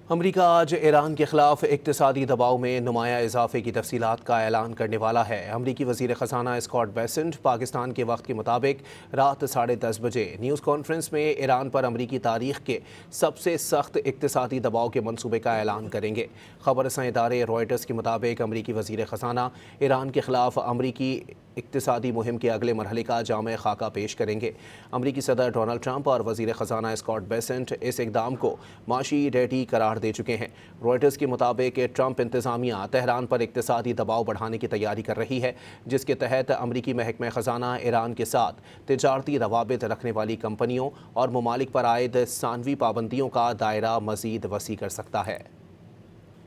امریکہ آج ایران کے خلاف اقتصادی دباؤ میں نمایاں اضافے کی تفصیلات کا اعلان کرنے والا ہے۔ امریکی وزیر خزانہ اسکاٹ بیسنٹ پاکستان کے وقت کے مطابق رات 10:30 بجے نیوز کانفرنس میں ایران پر امریکی تاریخ کے سب سے سخت اقتصادی دباؤ کے منصوبے کا اعلان کریں گے۔ خبر رساں ادارے رائٹرز کے مطابق امریکی وزیر خزانہ ایران کے خلاف امریکی اقتصادی مہم کے اگلے مرحلے کا جامع خاکہ پیش کریں گے۔ امریکی صدر ڈونلڈ ٹرمپ اور وزیر خزانہ اسکاٹ بیسنٹ اس اقدام کو معاشی ڈیٹی قرار دے چکے ہیں۔ رائٹرز کے مطابق ٹرمپ انتظامیہ تہران پر اقتصادی دباؤ بڑھانے کی تیاری کر رہی ہے، جس کے تحت امریکی محکمہ خزانہ ایران کے ساتھ تجارتی روابط رکھنے والی کمپنیوں اور ممالک پر عائد ثانوی پابندیوں کا دائرہ مزید وسیع کر سکتا ہے۔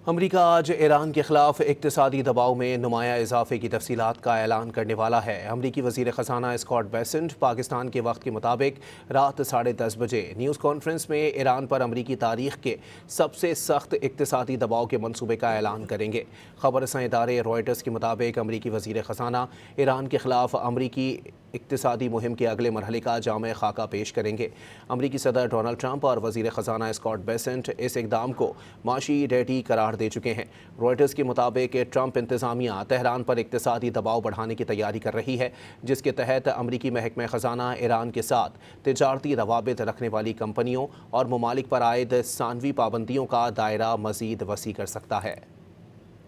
امریکہ آج ایران کے خلاف اقتصادی دباؤ میں نمایاں اضافے کی تفصیلات کا اعلان کرنے والا ہے۔ امریکی وزیر خزانہ اسکاٹ بیسنٹ پاکستان کے وقت کے مطابق رات 10:30 بجے نیوز کانفرنس میں ایران پر امریکی تاریخ کے سب سے سخت اقتصادی دباؤ کے منصوبے کا اعلان کریں گے۔ خبر رساں ادارے رائٹرز کے مطابق امریکی وزیر خزانہ ایران کے خلاف امریکی اقتصادی مہم کے اگلے مرحلے کا جامع خاکہ پیش کریں گے۔ امریکی صدر ڈونلڈ ٹرمپ اور وزیر خزانہ اسکاٹ بیسنٹ اس اقدام کو معاشی ڈیٹی قرار دے چکے ہیں۔ رائٹرز کے مطابق ٹرمپ انتظامیہ تہران پر اقتصادی دباؤ بڑھانے کی تیاری کر رہی ہے، جس کے تحت امریکی محکمہ خزانہ ایران کے ساتھ تجارتی روابط رکھنے والی کمپنیوں اور ممالک پر عائد ثانوی پابندیوں کا دائرہ مزید وسیع کر سکتا ہے۔